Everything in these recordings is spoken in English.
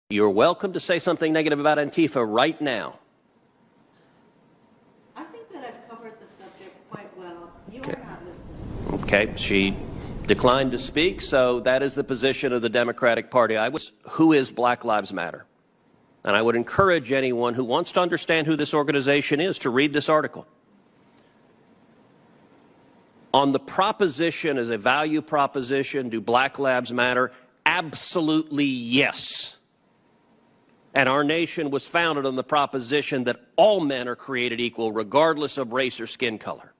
You're welcome to say something negative about Antifa right now. I think that I've covered the subject quite well. You are not listening. Okay, she declined to speak, so that is the position of the Democratic Party. Who is Black Lives Matter? And I would encourage anyone who wants to understand who this organization is to read this article. On the proposition as a value proposition, do Black Lives Matter? Absolutely yes. And our nation was founded on the proposition that all men are created equal, regardless of race or skin color.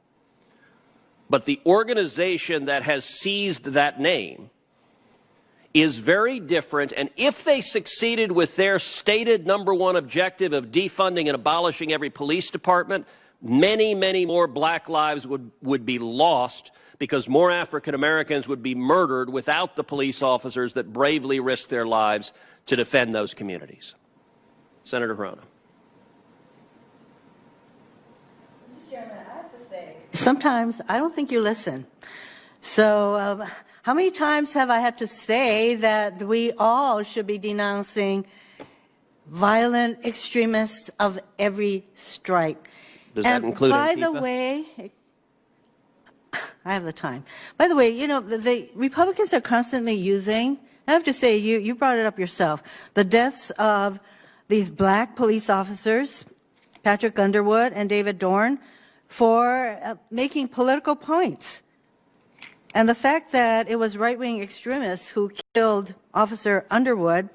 But the organization that has seized that name is very different, and if they succeeded with their stated #1 objective of defunding and abolishing every police department, many, many more black lives would be lost because more African Americans would be murdered without the police officers that bravely risked their lives to defend those communities. Senator Hirono. Mr. Chairman, I have to say, sometimes I don't think you listen. So how many times have I had to say that we all should be denouncing violent extremists of every stripe? Does that include Antifa? By the way, I have the time. By the way, you know, the Republicans are constantly using, I have to say, you brought it up yourself, the deaths of these black police officers, Patrick Underwood and David Dorn, for making political points. And the fact that it was right-wing extremists who killed Officer Underwood,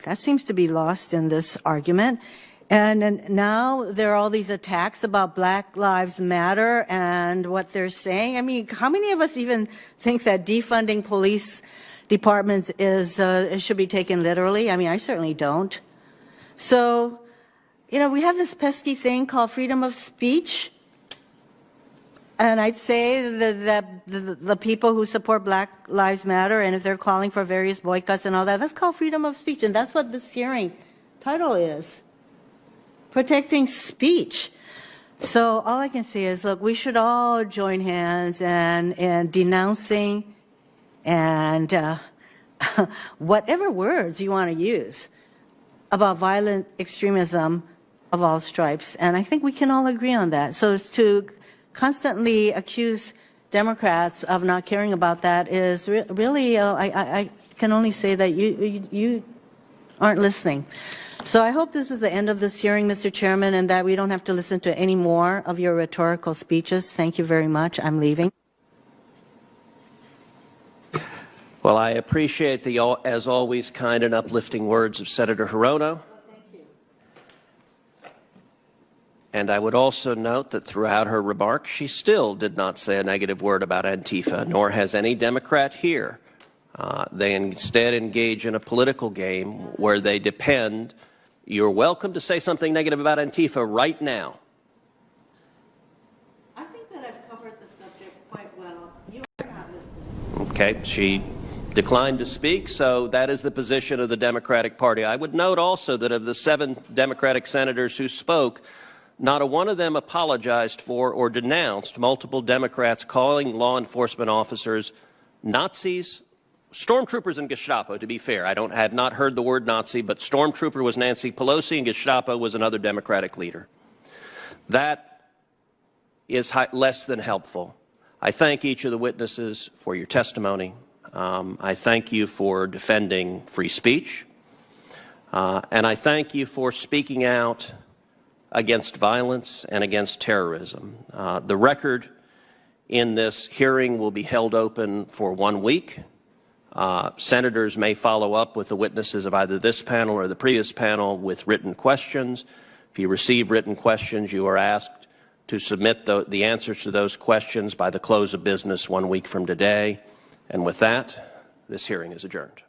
that seems to be lost in this argument. And now there are all these attacks about Black Lives Matter and what they're saying. I mean, how many of us even think that defunding police departments should be taken literally? I mean, I certainly don't. So, you know, we have this pesky thing called freedom of speech. And I'd say that the people who support Black Lives Matter, and if they're calling for various boycotts and all that, that's called freedom of speech. And that's what this hearing title is. Protecting speech. So all I can say is, look, we should all join hands and denouncing and whatever words you want to use about violent extremism of all stripes. And I think we can all agree on that. So to constantly accuse Democrats of not caring about that is really, I can only say that you aren't listening. So I hope this is the end of this hearing, Mr. Chairman, and that we don't have to listen to any more of your rhetorical speeches. Thank you very much. I'm leaving. Well, I appreciate the, as always, kind and uplifting words of Senator Hirono. Thank you. And I would also note that throughout her remarks, she still did not say a negative word about Antifa, nor has any Democrat here. They instead engage in a political game where they depend. You're welcome to say something negative about Antifa right now. I think that I've covered the subject quite well. You are not listening. Okay, she declined to speak, so that is the position of the Democratic Party. I would note also that of the 7 Democratic senators who spoke, not a one of them apologized for or denounced multiple Democrats calling law enforcement officers Nazis, stormtroopers, and Gestapo. To be fair, I have not heard the word Nazi, but stormtrooper was Nancy Pelosi and Gestapo was another Democratic leader. That is less than helpful. I thank each of the witnesses for your testimony. I thank you for defending free speech. And I thank you for speaking out against violence and against terrorism. The record in this hearing will be held open for 1 week. Senators may follow up with the witnesses of either this panel or the previous panel with written questions. If you receive written questions, you are asked to submit the answers to those questions by the close of business 1 week from today. And with that, this hearing is adjourned.